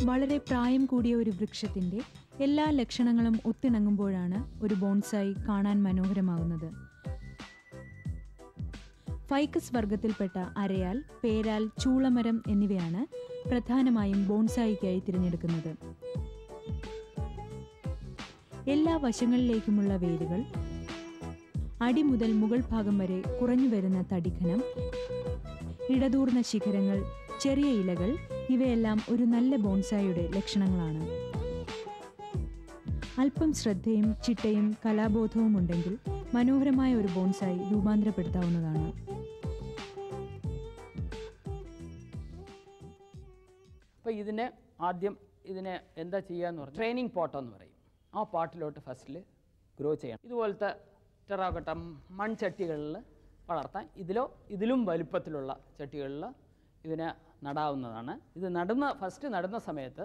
വളരെ പ്രായം കൂടിയ ഒരു വൃക്ഷത്തിന്റെ എല്ലാ ലക്ഷണങ്ങളും ഒത്തിണങ്ങുമ്പോഴാണ് ഒരു ബോൺസായി കാണാൻ മനോഹരമാകുന്നത്. ഫൈക്കസ് വർഗത്തിൽപ്പെട്ട അരയാൽ, പേരാൽ, ചൂളമരം എന്നിവയാണ് പ്രധാനമായും ബോൺസായിക്കായി തിരഞ്ഞെടുക്കുന്നത്. എല്ലാ വശങ്ങളിലേക്കുമുള്ള വേരുകൾ, അടി മുതൽ മുകൾ ഭാഗം വരെ കുറഞ്ഞു വരുന്ന തടിഘനം, ഇടതൂർന്ന ശിഖരങ്ങൾ, ചെറിയ ഇലകൾ ഇവയെല്ലാം ഒരു നല്ല ബോൺസായിയുടെ ലക്ഷണങ്ങളാണ്. അല്പം ശ്രദ്ധയും ചിട്ടയും കലാബോധവും ഉണ്ടെങ്കിൽ മനോഹരമായ ഒരു ബോൺസായി രൂപാന്തരപ്പെടുത്താവുന്നതാണ്. അപ്പോൾ ആദ്യം ഇതിനെ എന്താ ചെയ്യുകയെന്ന് പറഞ്ഞാൽ ട്രെയിനിങ് പോട്ടെന്ന് പറയും. ആ പോട്ടിലോട്ട് ഫസ്റ്റിൽ ഗ്രോ ചെയ്യണം. ഇതുപോലത്തെ ടെറാക്കോട്ട മൺചട്ടികളിൽ വളർത്താൻ, ഇതിലും വലുപ്പത്തിലുള്ള ചട്ടികളിൽ ഇതിനെ നടാവുന്നതാണ്. ഇത് ഫസ്റ്റ് നടുന്ന സമയത്ത്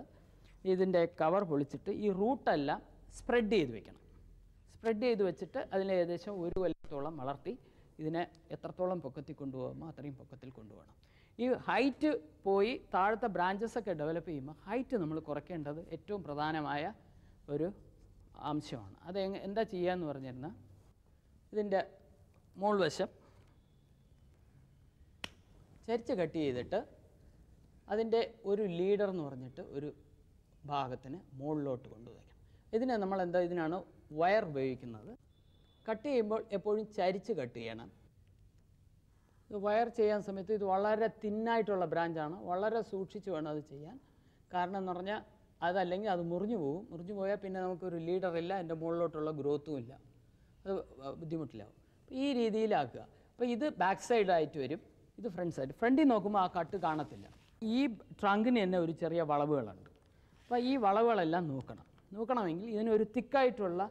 ഇതിൻ്റെ കവർ പൊളിച്ചിട്ട് ഈ റൂട്ടെല്ലാം സ്പ്രെഡ് ചെയ്ത് വെക്കണം. സ്പ്രെഡ് ചെയ്ത് വെച്ചിട്ട് അതിനെ ഏകദേശം 1 കൊല്ലത്തോളം വളർത്തി ഇതിനെ എത്രത്തോളം പൊക്കത്തിൽ കൊണ്ടുപോകുമ്പോൾ അത്രയും പൊക്കത്തിൽ കൊണ്ടുപോകണം. ഈ ഹൈറ്റ് പോയി താഴത്തെ ബ്രാഞ്ചസൊക്കെ ഡെവലപ്പ് ചെയ്യുമ്പോൾ ഹൈറ്റ് നമ്മൾ കുറയ്ക്കേണ്ടത് ഏറ്റവും പ്രധാനമായ ഒരു അംശമാണ്. അത് എന്താ ചെയ്യുകയെന്ന് പറഞ്ഞിരുന്നാൽ ഇതിൻ്റെ മോൾ വശം ചരിച്ച് കട്ട് ചെയ്തിട്ട് അതിൻ്റെ ഒരു ലീഡർ എന്ന് പറഞ്ഞിട്ട് ഒരു ഭാഗത്തിന് മുകളിലോട്ട് കൊണ്ടുവയ്ക്കണം. ഇതിനാണ് വയർ ഉപയോഗിക്കുന്നത്. കട്ട് ചെയ്യുമ്പോൾ എപ്പോഴും ചരിച്ച് കട്ട് ചെയ്യണം. വയർ ചെയ്യാൻ സമയത്ത് ഇത് വളരെ തിന്നായിട്ടുള്ള ബ്രാഞ്ചാണ്. വളരെ സൂക്ഷിച്ച് വേണം അത് ചെയ്യാൻ. കാരണം എന്ന് പറഞ്ഞാൽ അതല്ലെങ്കിൽ അത് മുറിഞ്ഞു പോകും. മുറിഞ്ഞു പോയാൽ പിന്നെ നമുക്കൊരു ലീഡറില്ല, അതിൻ്റെ മുകളിലോട്ടുള്ള ഗ്രോത്തും ഇല്ല, അത് ബുദ്ധിമുട്ടിലാവും. ഈ രീതിയിലാക്കുക. അപ്പോൾ ഇത് ബാക്ക് സൈഡായിട്ട് വരും, ഇത് ഫ്രണ്ട് സൈഡ്. ഫ്രണ്ടിൽ നോക്കുമ്പോൾ ആ കട്ട് കാണത്തില്ല. ഈ ട്രങ്കിന് തന്നെ ഒരു ചെറിയ വളവുകളുണ്ട്. അപ്പോൾ ഈ വളവുകളെല്ലാം നോക്കണമെങ്കിൽ ഇതിനൊരു തിക്കായിട്ടുള്ള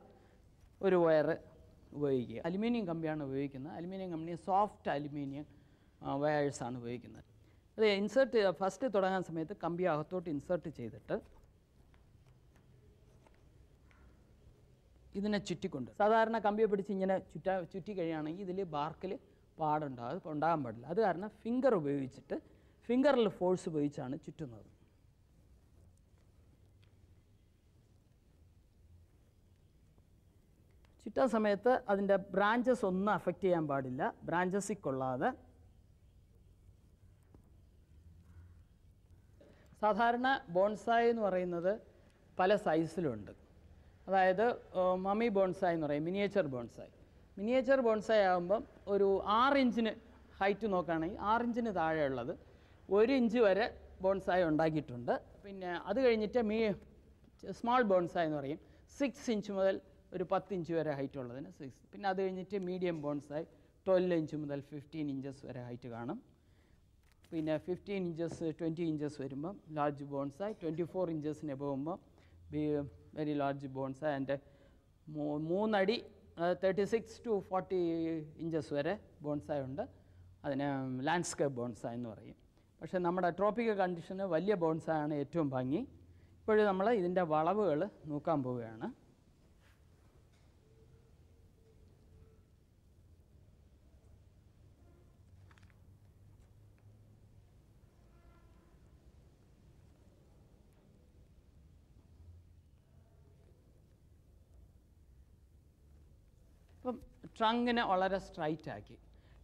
ഒരു വയർ ഉപയോഗിക്കുക. അലുമിനിയം കമ്പിയാണ് ഉപയോഗിക്കുന്നത്. അലുമിനിയം കമ്പനി സോഫ്റ്റ് അലുമിനിയം വയേഴ്സാണ് ഉപയോഗിക്കുന്നത്. അത് ഫസ്റ്റ് തുടങ്ങാൻ സമയത്ത് കമ്പി അകത്തോട്ട് ഇൻസേർട്ട് ചെയ്തിട്ട് ഇതിനെ ചുറ്റിക്കൊണ്ട്, സാധാരണ കമ്പിയെ പിടിച്ച് ഇങ്ങനെ ചുറ്റി കഴിയുകയാണെങ്കിൽ ഇതിൽ ബാർക്കിൽ പാടുണ്ടാകും. അത് ഉണ്ടാകാൻ പാടില്ല. അത് കാരണം ഫിംഗർ ഉപയോഗിച്ചിട്ട് ഫിംഗറിൽ ഫോഴ്സ് ഉപയോഗിച്ചാണ് ചുറ്റുന്നത്. ചുറ്റാൻ സമയത്ത് അതിൻ്റെ ബ്രാഞ്ചസ് ഒന്നും അഫക്റ്റ് ചെയ്യാൻ പാടില്ല. ബ്രാഞ്ചസിൽ കൊള്ളാതെ. സാധാരണ ബോൺസായി എന്ന് പറയുന്നത് പല സൈസിലുണ്ട്. അതായത് മമ്മി ബോൺസായി എന്ന് പറയും, മിനിയേച്ചർ ബോൺസായി. മിനിയേച്ചർ ബോൺസായി ആകുമ്പം ഒരു 6 ഇഞ്ചിന് ഹൈറ്റ് നോക്കുകയാണെങ്കിൽ 6 ഇഞ്ചിന് താഴെയുള്ളത് 1 ഇഞ്ച് വരെ ബോൺസായി ഉണ്ടാക്കിയിട്ടുണ്ട്. പിന്നെ അത് കഴിഞ്ഞിട്ട് സ്മാൾ ബോൺസായി എന്ന് പറയും, 6 ഇഞ്ച് മുതൽ ഒരു 10 ഇഞ്ച് വരെ ഹൈറ്റ് ഉള്ളതിന് 6. പിന്നെ അത് കഴിഞ്ഞിട്ട് മീഡിയം ബോൺസായി 12 ഇഞ്ച് മുതൽ 15 ഇഞ്ചസ് വരെ ഹൈറ്റ് കാണും. പിന്നെ 15 ഇഞ്ചസ് 20 ഇഞ്ചസ് വരുമ്പം ലാർജ് ബോൺസായി, 24 ഇഞ്ചസിന് പോകുമ്പോൾ വെരി ലാർജ് ബോൺസായി. ആൻഡ് 3 അടി 36 to 40 ഇഞ്ചസ് വരെ ബോൺസായി ഉണ്ട്. അതിന് ലാൻഡ്സ്കേപ്പ് ബോൺസായി എന്ന് പറയും. പക്ഷേ നമ്മുടെ ട്രോപ്പിക്കൽ കണ്ടീഷന് വലിയ ബോൺസായാണ് ഏറ്റവും ഭംഗി. ഇപ്പോഴും നമ്മൾ ഇതിൻ്റെ വളവുകൾ നോക്കാൻ പോവുകയാണ്. ഇപ്പം ട്രങ്കിനെ വളരെ സ്ട്രൈറ്റ് ആക്കി.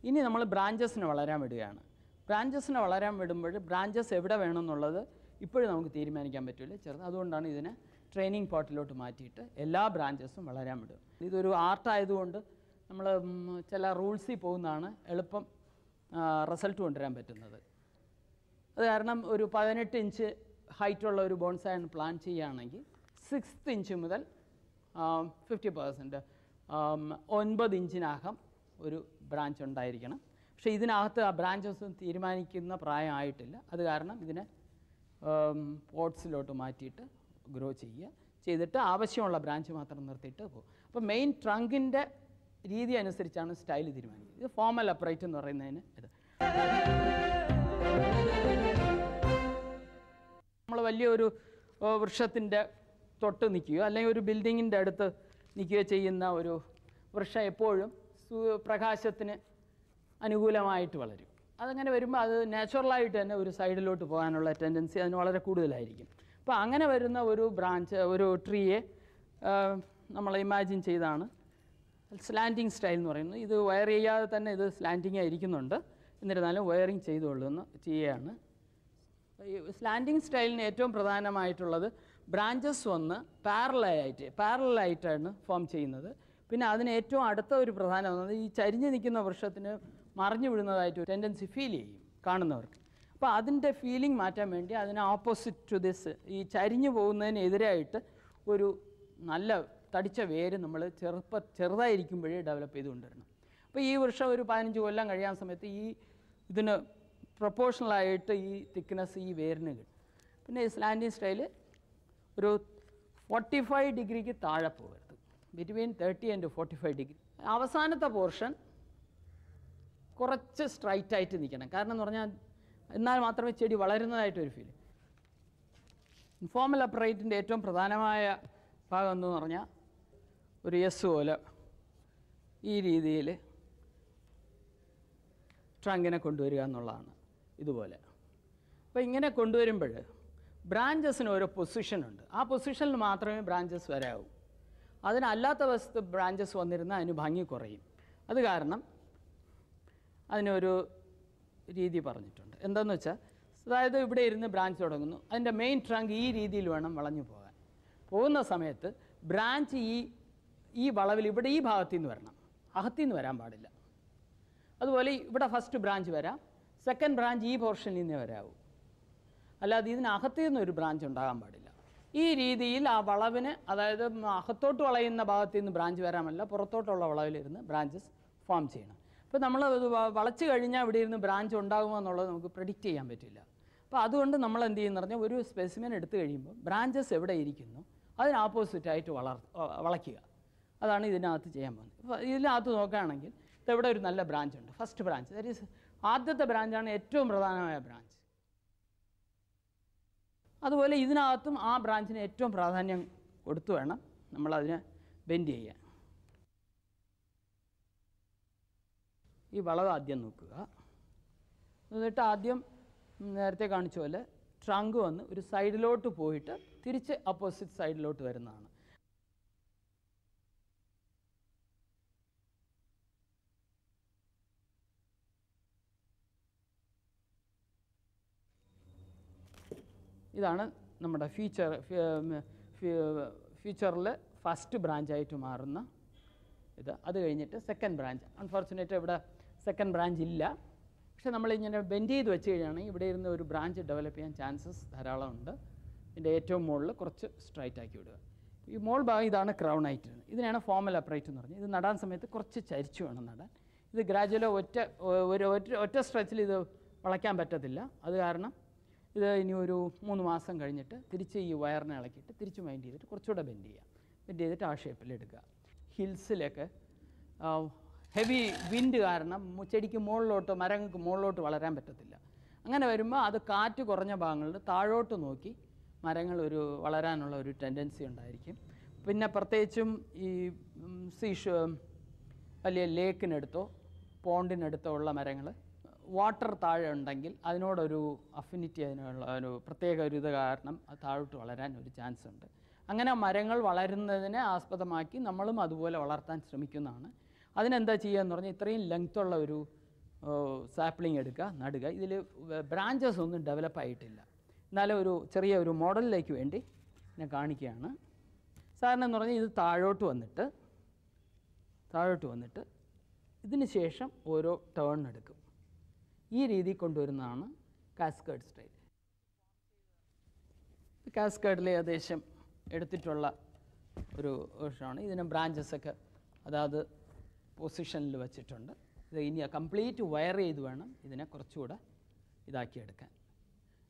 ഇനി നമ്മൾ ബ്രാഞ്ചസിന് വളരാൻ വിടുകയാണ്. ബ്രാഞ്ചസിനെ വളരാൻ വിടുമ്പോൾ ബ്രാഞ്ചസ് എവിടെ വേണമെന്നുള്ളത് ഇപ്പോഴും നമുക്ക് തീരുമാനിക്കാൻ പറ്റില്ല, ചെറുത്. അതുകൊണ്ടാണ് ഇതിനെ ട്രെയിനിങ് പോട്ടിലോട്ട് മാറ്റിയിട്ട് എല്ലാ ബ്രാഞ്ചസും വളരാൻ വിടുക. ഇതൊരു ആർട്ടായതുകൊണ്ട് നമ്മൾ ചില റൂൾസിൽ പോകുന്നതാണ് എളുപ്പം റിസൾട്ട് കൊണ്ടുവരാൻ പറ്റുന്നത്. അത് കാരണം ഒരു 18 ഇഞ്ച് ഹൈറ്റുള്ള ഒരു ബോൺസായി പ്ലാൻ ചെയ്യുകയാണെങ്കിൽ 6 ഇഞ്ച് മുതൽ 50% 9 ഇഞ്ചിനകം ഒരു ബ്രാഞ്ച് ഉണ്ടായിരിക്കണം. പക്ഷേ ഇതിനകത്ത് ആ ബ്രാഞ്ചസ് തീരുമാനിക്കുന്ന പ്രായമായിട്ടില്ല. അത് കാരണം ഇതിനെ പോട്ട്സിലോട്ട് മാറ്റിയിട്ട് ഗ്രോ ചെയ്തിട്ട് ആവശ്യമുള്ള ബ്രാഞ്ച് മാത്രം നിർത്തിയിട്ട് പോകും. അപ്പോൾ മെയിൻ ട്രങ്കിൻ്റെ രീതി അനുസരിച്ചാണ് സ്റ്റൈൽ തീരുമാനിക്കുന്നത്. ഇത് ഫോമൽ അപ്രൈറ്റ് എന്ന് പറയുന്നതിന് ഇത് നമ്മൾ വലിയൊരു വൃക്ഷത്തിൻ്റെ തൊട്ട് നിൽക്കുകയോ അല്ലെങ്കിൽ ഒരു ബിൽഡിങ്ങിൻ്റെ അടുത്ത് നിൽക്കുകയോ ചെയ്യുന്ന ഒരു വൃക്ഷം എപ്പോഴും പ്രകാശത്തിന് അനുകൂലമായിട്ട് വളരും. അതങ്ങനെ വരുമ്പോൾ അത് നാച്ചുറലായിട്ട് തന്നെ ഒരു സൈഡിലോട്ട് പോകാനുള്ള ടെൻഡൻസി അതിന് വളരെ കൂടുതലായിരിക്കും. അപ്പോൾ അങ്ങനെ വരുന്ന ഒരു ബ്രാഞ്ച്, ഒരു ട്രീയെ നമ്മൾ ഇമാജിൻ ചെയ്താണ് സ്ലാൻഡിങ് സ്റ്റൈൽ എന്ന് പറയുന്നത്. ഇത് വയർ ചെയ്യാതെ തന്നെ ഇത് സ്ലാൻഡിങ് ആയിരിക്കുന്നുണ്ട്, എന്നിരുന്നാലും വയറിങ് ചെയ്തുകൊള്ളുന്ന ചെയ്യുകയാണ്. ഈ സ്ലാൻഡിങ് സ്റ്റൈലിന് ഏറ്റവും പ്രധാനമായിട്ടുള്ളത് ബ്രാഞ്ചസ് വന്ന് പാരലായിട്ടാണ് ഫോം ചെയ്യുന്നത്. പിന്നെ അതിന് ഏറ്റവും അടുത്ത ഒരു പ്രധാനം എന്നത് ഈ ചരിഞ്ഞ് നിൽക്കുന്ന വൃക്ഷത്തിന് മറിഞ്ഞു വീഴുന്നതായിട്ട് ഒരു ടെൻഡൻസി ഫീൽ ചെയ്യും കാണുന്നവർക്ക്. അപ്പോൾ അതിൻ്റെ ഫീലിംഗ് മാറ്റാൻ വേണ്ടി അതിന് ഓപ്പോസിറ്റ് ടു ദിസ്, ഈ ചരിഞ്ഞു പോകുന്നതിനെതിരായിട്ട് ഒരു നല്ല തടിച്ച വേര് നമ്മൾ ചെറുതായിരിക്കുമ്പോഴേ ഡെവലപ്പ് ചെയ്ത് കൊണ്ടുവരണം. അപ്പോൾ ഈ വൃക്ഷം ഒരു 15 കൊല്ലം കഴിയാൻ സമയത്ത് ഇതിന് പ്രൊപ്പോർഷണലായിട്ട് ഈ തിക്നെസ് ഈ വേരിന് കിട്ടും. പിന്നെ ഈ സ്ലാൻഡിങ് സ്റ്റൈൽ ഒരു 45 ഡിഗ്രിക്ക് താഴെ പോകരുത്, ബിറ്റ്വീൻ 30 and 45 ഡിഗ്രി. അവസാനത്തെ പോർഷൻ കുറച്ച് സ്ട്രൈറ്റ് ആയിട്ട് നിൽക്കണം. കാരണം എന്ന് പറഞ്ഞാൽ എന്നാൽ മാത്രമേ ചെടി വളരുന്നതായിട്ടൊരു ഫീൽ. ഇൻഫോർമൽ അപ്രൈറ്റിൻ്റെ ഏറ്റവും പ്രധാനമായ ഭാഗം എന്ന് പറഞ്ഞാൽ ഒരു എസ് പോലെ ഈ രീതിയിൽ ട്രങ്കിനെ കൊണ്ടുവരിക എന്നുള്ളതാണ്. ഇതുപോലെ അപ്പോൾ ഇങ്ങനെ കൊണ്ടുവരുമ്പോൾ ബ്രാഞ്ചസിന് ഓരോ പൊസിഷനുണ്ട്. ആ പൊസിഷനിൽ മാത്രമേ ബ്രാഞ്ചസ് വരാവൂ. അതിനല്ലാത്ത വശത്ത് ബ്രാഞ്ചസ് വന്നിരുന്നാൽ അതിന് ഭംഗി കുറയും. അത് കാരണം അതിനൊരു രീതി പറഞ്ഞിട്ടുണ്ട്. എന്താണെന്ന് വെച്ചാൽ, അതായത് ഇവിടെ ഇരുന്ന് ബ്രാഞ്ച് തുടങ്ങുന്നു, അതിൻ്റെ മെയിൻ ട്രങ്ക് ഈ രീതിയിൽ വേണം വളഞ്ഞു പോകാൻ. പോകുന്ന സമയത്ത് ബ്രാഞ്ച് ഈ വളവിൽ ഇവിടെ ഈ ഭാഗത്തു നിന്ന് വരണം, അകത്തു നിന്ന് വരാൻ പാടില്ല. അതുപോലെ ഇവിടെ ഫസ്റ്റ് ബ്രാഞ്ച് വരാം, സെക്കൻഡ് ബ്രാഞ്ച് ഈ പോർഷനിൽ നിന്നേ വരാവൂ, അല്ലാതെ ഇതിനകത്തു നിന്നൊരു ബ്രാഞ്ച് ഉണ്ടാകാൻ പാടില്ല. ഈ രീതിയിൽ ആ വളവിന്, അതായത് അകത്തോട്ട് വളയുന്ന ഭാഗത്തു നിന്ന് ബ്രാഞ്ച് വരാമല്ല, പുറത്തോട്ടുള്ള വളവിലിരുന്ന് ബ്രാഞ്ചസ് ഫോം ചെയ്യണം. അപ്പോൾ നമ്മൾ വളച്ച് കഴിഞ്ഞാൽ ഇവിടെ ഇരുന്ന് ബ്രാഞ്ച് ഉണ്ടാകുമോ എന്നുള്ളത് നമുക്ക് പ്രെഡിക്റ്റ് ചെയ്യാൻ പറ്റില്ല. അപ്പോൾ അതുകൊണ്ട് നമ്മൾ എന്ത് ചെയ്യുന്ന പറഞ്ഞാൽ, ഒരു സ്പെസിമെൻ എടുത്തു കഴിയുമ്പോൾ ബ്രാഞ്ചസ് എവിടെ ഇരിക്കുന്നു അതിന് ഓപ്പോസിറ്റായിട്ട് വളയ്ക്കുക. അതാണ് ഇതിനകത്ത് ചെയ്യാൻ പോകുന്നത്. അപ്പോൾ ഇതിനകത്ത് നോക്കുകയാണെങ്കിൽ ഇവിടെ ഒരു നല്ല ബ്രാഞ്ച് ഉണ്ട്, ഫസ്റ്റ് ബ്രാഞ്ച്, ദാറ്റ് ഈസ് ആദ്യത്തെ ബ്രാഞ്ചാണ് ഏറ്റവും പ്രധാനമായ ബ്രാഞ്ച്. അതുപോലെ ഇതിനകത്തും ആ ബ്രാഞ്ചിന് ഏറ്റവും പ്രാധാന്യം കൊടുത്തു വേണം നമ്മളതിനെ ബെൻഡ് ചെയ്യാൻ. ഈ വളവ് ആദ്യം നോക്കുക. എന്നിട്ട് ആദ്യം നേരത്തെ കാണിച്ച പോലെ ട്രങ്ക് വന്ന് ഒരു സൈഡിലോട്ട് പോയിട്ട് തിരിച്ച് ഓപ്പോസിറ്റ് സൈഡിലോട്ട് വരുന്നതാണ്. ഇതാണ് നമ്മുടെ ഫ്യൂച്ചറിൽ ഫസ്റ്റ് ബ്രാഞ്ചായിട്ട് മാറുന്ന ഇത്. അത് കഴിഞ്ഞിട്ട് സെക്കൻഡ് ബ്രാഞ്ച്. അൺഫോർച്ചുനേറ്റ് ഇവിടെ സെക്കൻഡ് ബ്രാഞ്ച് ഇല്ല. പക്ഷേ നമ്മളിങ്ങനെ ബെൻഡ് ചെയ്ത് വെച്ച് കഴിയുകയാണെങ്കിൽ ഇവിടെ ഇരുന്ന് ഒരു ബ്രാഞ്ച് ഡെവലപ്പ് ചെയ്യാൻ ചാൻസസ് ധാരാളം ഉണ്ട്. ഇതിൻ്റെ ഏറ്റവും മുകളിൽ കുറച്ച് സ്ട്രൈറ്റ് ആക്കി വിടുക. ഈ മോൾ ഭാഗം ഇതാണ് ക്രൗൺ ആയിട്ട്. ഇതിനാണ് ഫോർമൽ അപ്രൈറ്റ് എന്ന് പറഞ്ഞത്. ഇത് നടാൻ സമയത്ത് കുറച്ച് ചരിച്ചു വേണം നടാൻ. ഇത് ഗ്രാജുവലി ഒറ്റ സ്ട്രെച്ചിൽ ഇത് വളയ്ക്കാൻ പറ്റത്തില്ല. അത് കാരണം ഇത് ഇനി ഒരു 3 മാസം കഴിഞ്ഞിട്ട് തിരിച്ച് ഈ വയറിനെ ഇളക്കിയിട്ട് തിരിച്ച് മൈൻഡ് ചെയ്തിട്ട് കുറച്ചുകൂടെ ബെൻഡ് ചെയ്യുക. ബെൻഡ് ചെയ്തിട്ട് ആ ഷേപ്പിൽ എടുക്കുക. ഹിൽസിലൊക്കെ ഹെവി വിൻഡ് കാരണം ചെടിക്ക് മുകളിലോട്ട്, മരങ്ങൾക്ക് മുകളിലോട്ട് വളരാൻ പറ്റത്തില്ല. അങ്ങനെ വരുമ്പോൾ അത് കാറ്റ് കുറഞ്ഞ ഭാഗങ്ങളിൽ താഴോട്ട് നോക്കി മരങ്ങൾ വളരാനുള്ള ഒരു ടെൻഡൻസി ഉണ്ടായിരിക്കും. പിന്നെ പ്രത്യേകിച്ചും ഈ വലിയ ലേക്കിനടുത്തോ പോണ്ടിനടുത്തോ ഉള്ള മരങ്ങൾ വാട്ടർ താഴെ ഉണ്ടെങ്കിൽ അതിനോടൊരു അഫിനിറ്റി, അതിനുള്ള ഒരു പ്രത്യേക ഒരു ഇത് കാരണം അത് താഴോട്ട് വളരാൻ ഒരു ചാൻസ് ഉണ്ട്. അങ്ങനെ മരങ്ങൾ വളരുന്നതിനെ ആസ്പദമാക്കി നമ്മളും അതുപോലെ വളർത്താൻ ശ്രമിക്കുന്നതാണ്. അതിനെന്താ ചെയ്യുക എന്ന് പറഞ്ഞാൽ, ഇത്രയും ലെങ്ത്തുള്ള ഒരു സാപ്ലിംഗ് എടുക്കുക, നടുക. ഇതിൽ ബ്രാഞ്ചസ് ഒന്നും ഡെവലപ്പ് ആയിട്ടില്ല. എന്നാലും ഒരു ചെറിയ ഒരു മോഡലിലേക്ക് വേണ്ടി ഞാൻ കാണിക്കുകയാണ്. സാധാരണ എന്ന് പറഞ്ഞാൽ ഇത് താഴോട്ട് വന്നിട്ട് ഇതിന് ശേഷം ഓരോ ടേൺ എടുക്കും. ഈ രീതി കൊണ്ടുവരുന്നതാണ് കാസ്കേഡ് സ്റ്റൈൽ. കാസ്കേഡിൽ ഏകദേശം എടുത്തിട്ടുള്ള ഒരു വർഷമാണ്. ഇതിന് ബ്രാഞ്ചസൊക്കെ അതാത് പൊസിഷനിൽ വെച്ചിട്ടുണ്ട്. ഇത് ഇനി കംപ്ലീറ്റ് വയർ ചെയ്ത് വേണം ഇതിനെ കുറച്ചുകൂടെ ഇതാക്കിയെടുക്കാൻ.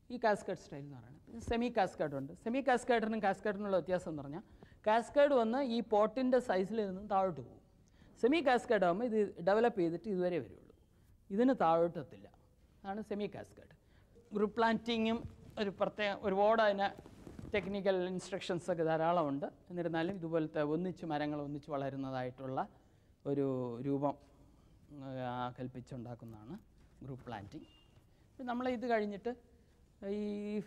ഈ കാസ്കേഡ് സ്റ്റൈൽ എന്ന് പറയുന്നത്. പിന്നെ സെമി കാസ്കേഡ് ഉണ്ട്. സെമി കാസ്കേഡിനുള്ള വ്യത്യാസം എന്ന് പറഞ്ഞാൽ, കാസ്കേഡ് വന്ന് ഈ പോട്ടിൻ്റെ സൈസിൽ നിന്ന് താഴോട്ട് പോകും. സെമി കാസ്കേഡ് ആകുമ്പോൾ ഇത് ഡെവലപ്പ് ചെയ്തിട്ട് ഇതുവരെ വരുള്ളൂ, ഇതിന് താഴോട്ടെത്തില്ല. അതാണ് സെമി കാസ്കേഡ്. ഗ്രൂപ്പ് പ്ലാന്റിങ്ങും ഒരുപാട് അതിന് ടെക്നിക്കൽ ഇൻസ്ട്രക്ഷൻസൊക്കെ ധാരാളമുണ്ട്. എന്നിരുന്നാലും ഇതുപോലത്തെ മരങ്ങൾ ഒന്നിച്ച് വളരുന്നതായിട്ടുള്ള ഒരു രൂപം കൽപ്പിച്ചുണ്ടാക്കുന്നതാണ് ഗ്രൂപ്പ് പ്ലാന്റിങ്. നമ്മൾ ഇത് കഴിഞ്ഞിട്ട് ഈ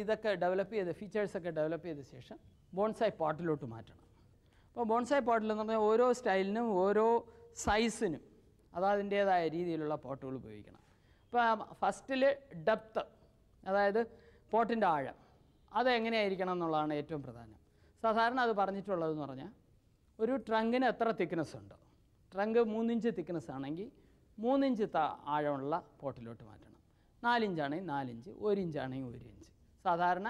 ഇതൊക്കെ ഡെവലപ്പ് ചെയ്ത് ഫീച്ചേഴ്സൊക്കെ ഡെവലപ്പ് ചെയ്ത ശേഷം ബോൺസായി പോട്ടിലോട്ട് മാറ്റണം. അപ്പോൾ ബോൺസായി പോട്ടിൽ എന്ന് പറഞ്ഞാൽ ഓരോ സ്റ്റൈലിനും ഓരോ സൈസിനും അതതിൻ്റേതായ രീതിയിലുള്ള പോട്ടുകൾ ഉപയോഗിക്കണം. ഇപ്പോൾ ഫസ്റ്റിൽ ഡെപ്ത്ത്, അതായത് പോട്ടിൻ്റെ ആഴം, അതെങ്ങനെയായിരിക്കണം എന്നുള്ളതാണ് ഏറ്റവും പ്രധാനം. സാധാരണ അത് പറഞ്ഞിട്ടുള്ളതെന്ന് പറഞ്ഞാൽ ഒരു ട്രങ്കിന് എത്ര തിക്നെസ് ഉണ്ടോ, ട്രങ്ക് 3 ഇഞ്ച് തിക്നെസ് ആണെങ്കിൽ 3 ഇഞ്ച് ആഴമുള്ള പോട്ടിലോട്ട് മാറ്റണം. 4 ഇഞ്ചാണെങ്കിൽ 4 ഇഞ്ച്, 1 ഇഞ്ചാണെങ്കിൽ 1 ഇഞ്ച്. സാധാരണ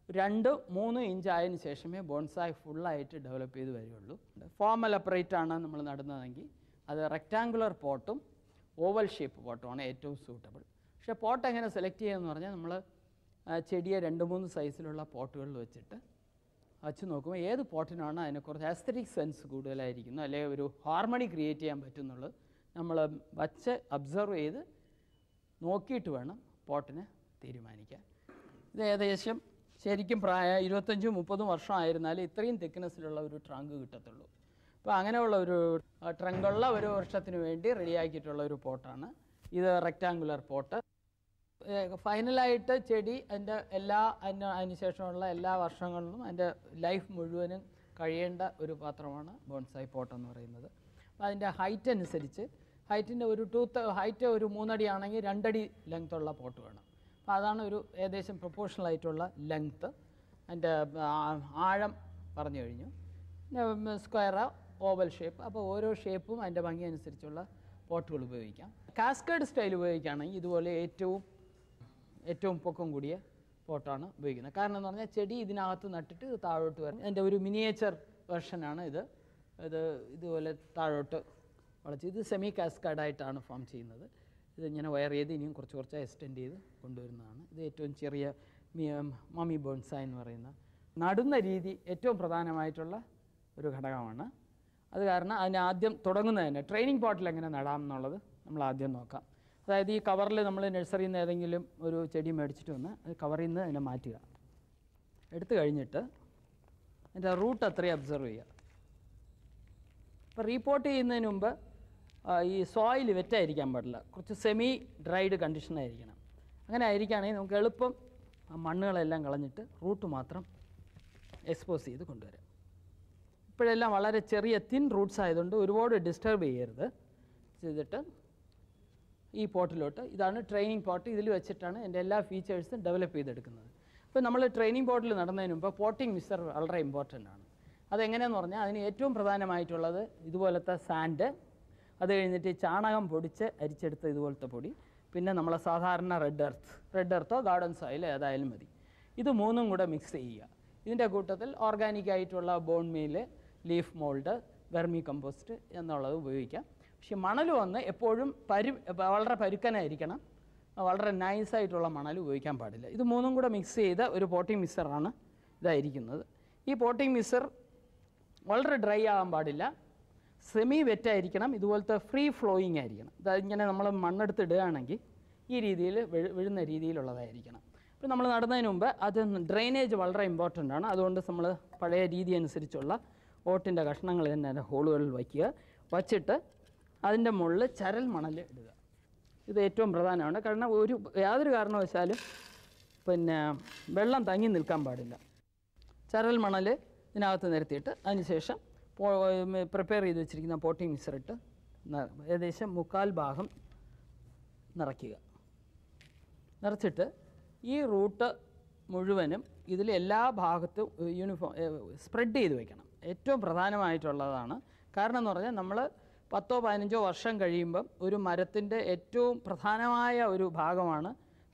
2-3 ഇഞ്ച് ആയതിനു ശേഷമേ ബോൺസായി ഫുള്ളായിട്ട് ഡെവലപ്പ് ചെയ്ത് വരികയുള്ളൂ. ഫോർമൽ അപ്പറേറ്റ് ആണ് നമ്മൾ നടുന്നതെങ്കിൽ അത് റെക്റ്റാങ്കുലർ പോട്ടും ഓവൽ ഷേപ്പ് പോട്ടുമാണ് ഏറ്റവും സൂട്ടബിൾ. പക്ഷേ പോട്ട് എങ്ങനെ സെലക്ട് ചെയ്യുകയെന്ന് പറഞ്ഞാൽ നമ്മൾ ചെടിയെ 2-3 സൈസിലുള്ള പോട്ടുകളിൽ വെച്ചിട്ട് വച്ച് നോക്കുമ്പോൾ ഏത് പോട്ടിനാണ് അതിനെ കുറച്ച് ആസ്തറ്റിക് സെൻസ് കൂടുതലായിരിക്കുന്നു, അല്ലെങ്കിൽ ഒരു ഹാർമണി ക്രിയേറ്റ് ചെയ്യാൻ പറ്റുന്നുള്ളത് നമ്മൾ വച്ച് അബ്സർവ് ചെയ്ത് നോക്കിയിട്ട് വേണം പോട്ടിനെ തീരുമാനിക്കാൻ. ഇത് ഏകദേശം ശരിക്കും 25-30 വർഷം ആയിരുന്നാലും ഇത്രയും തിക്നെസ്സിലുള്ള ഒരു ട്രങ്ക് കിട്ടത്തുള്ളൂ. അപ്പോൾ അങ്ങനെയുള്ള ഒരു ട്രങ്കുള്ള ഒരു വർഷത്തിന് വേണ്ടി റെഡിയാക്കിയിട്ടുള്ള ഒരു പോട്ടാണ് ഇത്, റെക്റ്റാങ്കുലർ പോട്ട്. ഫൈനലായിട്ട് ചെടി അതിന് ശേഷമുള്ള എല്ലാ വർഷങ്ങളിലും അതിൻ്റെ ലൈഫ് മുഴുവനും കഴിയേണ്ട ഒരു പാത്രമാണ് ബോൺസായി പോട്ട് എന്ന് പറയുന്നത്. അപ്പോൾ അതിൻ്റെ ഹൈറ്റ് അനുസരിച്ച് ഹൈറ്റിൻ്റെ ഹൈറ്റ് ഒരു 3 അടി ആണെങ്കിൽ 2 അടി ലെങ്ത്തുള്ള പോട്ട് വേണം. അപ്പോൾ അതാണ് ഒരു ഏകദേശം പ്രൊപ്പോർഷണൽ ആയിട്ടുള്ള ലെങ്ത്ത്. അതിൻ്റെ ആഴം പറഞ്ഞു കഴിഞ്ഞു. പിന്നെ സ്ക്വയർ, ഓവൽ ഷേപ്പ്, അപ്പോൾ ഓരോ ഷേപ്പും അതിൻ്റെ ഭംഗി അനുസരിച്ചുള്ള പോട്ടുകൾ ഉപയോഗിക്കാം. കാസ്കേഡ് സ്റ്റൈൽ ഉപയോഗിക്കുകയാണെങ്കിൽ ഇതുപോലെ ഏറ്റവും പൊക്കം കൂടിയ പോട്ടാണ് ഉപയോഗിക്കുന്നത്. കാരണം എന്ന് പറഞ്ഞാൽ ചെടി ഇതിനകത്ത് നട്ടിട്ട് ഇത് താഴോട്ട് വരണം. അതിൻ്റെ ഒരു മിനിയേച്ചർ വെർഷനാണ് ഇത്. ഇതുപോലെ താഴോട്ട് വളച്ച് ഇത് സെമി കാസ്കാഡായിട്ടാണ് ഫോം ചെയ്യുന്നത്. ഇതിങ്ങനെ വയർ ചെയ്ത് ഇനിയും കുറച്ച് എക്സ്റ്റെൻഡ് ചെയ്ത് കൊണ്ടുവരുന്നതാണ്. ഇത് ഏറ്റവും ചെറിയ മമ്മി ബോൺസായി എന്ന് പറയുന്ന നടുന്ന രീതി ഏറ്റവും പ്രധാനമായിട്ടുള്ള ഒരു ഘടകമാണ്. അത് കാരണം അതിന് ആദ്യം തുടങ്ങുന്നതന്നെ ട്രെയിനിങ് പോട്ടിൽ എങ്ങനെ നടാം എന്നുള്ളത് നമ്മൾ ആദ്യം നോക്കാം. അതായത് ഈ കവറിൽ നമ്മൾ നഴ്സറിയിൽ നിന്ന് ഏതെങ്കിലും ഒരു ചെടി മേടിച്ചിട്ട് വന്ന് കവറിൽ നിന്ന് അതിനെ മാറ്റുക. എടുത്തു കഴിഞ്ഞിട്ട് അതിൻ്റെ റൂട്ട് അത്രയും അബ്സർവ് ചെയ്യുക. ഇപ്പോൾ റീപോർട്ട് ചെയ്യുന്നതിന് മുമ്പ് ഈ സോയിൽ വെറ്റായിരിക്കാൻ പാടില്ല, കുറച്ച് സെമി ഡ്രൈഡ് കണ്ടീഷനായിരിക്കണം. അങ്ങനെ ആയിരിക്കുകയാണെങ്കിൽ നമുക്ക് എളുപ്പം മണ്ണുകളെല്ലാം കളഞ്ഞിട്ട് റൂട്ട് മാത്രം എക്സ്പോസ് ചെയ്ത് കൊണ്ടുവരാം. ഇപ്പോഴെല്ലാം വളരെ ചെറിയ തിൻ റൂട്ട്സ് ആയതുകൊണ്ട് ഒരുപാട് ഡിസ്റ്റർബ് ചെയ്തിട്ട് ഈ പോട്ടിലോട്ട്, ഇതാണ് ട്രെയിനിങ് പോട്ട്, ഇതിൽ വെച്ചിട്ടാണ് എൻ്റെ എല്ലാ ഫീച്ചേഴ്സും ഡെവലപ്പ് ചെയ്തെടുക്കുന്നത്. ഇപ്പോൾ നമ്മൾ ട്രെയിനിങ് പോട്ടിൽ നടന്നതിന് മുമ്പ് പോട്ടിംഗ് മിക്സർ വളരെ ഇമ്പോർട്ടൻ്റ് ആണ്. അതെങ്ങനെയെന്ന് പറഞ്ഞാൽ അതിന് ഏറ്റവും പ്രധാനമായിട്ടുള്ളത് ഇതുപോലത്തെ സാൻഡ്, അത് കഴിഞ്ഞിട്ട് ചാണകം പൊടിച്ച് അരിച്ചെടുത്ത ഇതുപോലത്തെ പൊടി, പിന്നെ നമ്മളെ സാധാരണ റെഡ് എർത്തോ ഗാർഡൻ സോയിൽ ഏതായാലും മതി. ഇത് 3ഉം കൂടെ മിക്സ് ചെയ്യുക. ഇതിൻ്റെ കൂട്ടത്തിൽ ഓർഗാനിക് ആയിട്ടുള്ള bone meal, leaf mould, vermicompost എന്നുള്ളത് ഉപയോഗിക്കാം. പക്ഷേ മണൽ വന്ന് എപ്പോഴും വളരെ പരുക്കനായിരിക്കണം, വളരെ നൈസായിട്ടുള്ള മണൽ ഉപയോഗിക്കാൻ പാടില്ല. ഇത് 3ഉം കൂടെ മിക്സ് ചെയ്ത ഒരു പോട്ടിംഗ് മിക്സറാണ് ഇതായിരിക്കുന്നത്. ഈ പോട്ടിംഗ് മിക്സർ വളരെ ഡ്രൈ ആകാൻ പാടില്ല, സെമി വെറ്റായിരിക്കണം, ഇതുപോലത്തെ ഫ്രീ ഫ്ലോയിങ് ആയിരിക്കണം. ഇങ്ങനെ നമ്മൾ മണ്ണെടുത്ത് ഇടുകയാണെങ്കിൽ ഈ രീതിയിൽ വീഴുന്ന രീതിയിലുള്ളതായിരിക്കണം. അപ്പോൾ നമ്മൾ നടുന്നതിന് മുമ്പ് അത് ഡ്രെയിനേജ് വളരെ ഇമ്പോർട്ടൻ്റ് ആണ്. അതുകൊണ്ട് നമ്മൾ പഴയ രീതി അനുസരിച്ചുള്ള ഓട്ടിൻ്റെ കഷ്ണങ്ങൾ തന്നെ ഹോളുകളിൽ വച്ചിട്ട് അതിൻ്റെ മുകളിൽ ചരൽ മണൽ ഇടുക. ഇത് ഏറ്റവും പ്രധാനമാണ്. കാരണം യാതൊരു കാരണവശാലും വെള്ളം തങ്ങി നിൽക്കാൻ പാടില്ല. ചരൽ മണൽ ഇതിനകത്ത് നിരത്തിയിട്ട് അതിനുശേഷം പ്രിപ്പയർ ചെയ്ത് വെച്ചിരിക്കുന്ന പോട്ടിംഗ് മിക്സറിട്ട് ഏകദേശം 1/4 ഭാഗം നിറച്ചിട്ട് ഈ റൂട്ട് മുഴുവനും ഇതിൽ എല്ലാ ഭാഗത്തും സ്പ്രെഡ് ചെയ്ത് വയ്ക്കണം. ഏറ്റവും പ്രധാനമായിട്ടുള്ളതാണ്. കാരണം എന്ന് പറഞ്ഞാൽ നമ്മൾ 10-15 വർഷം കഴിയുമ്പം ഒരു മരത്തിൻ്റെ ഏറ്റവും പ്രധാനമായ ഒരു ഭാഗമാണ്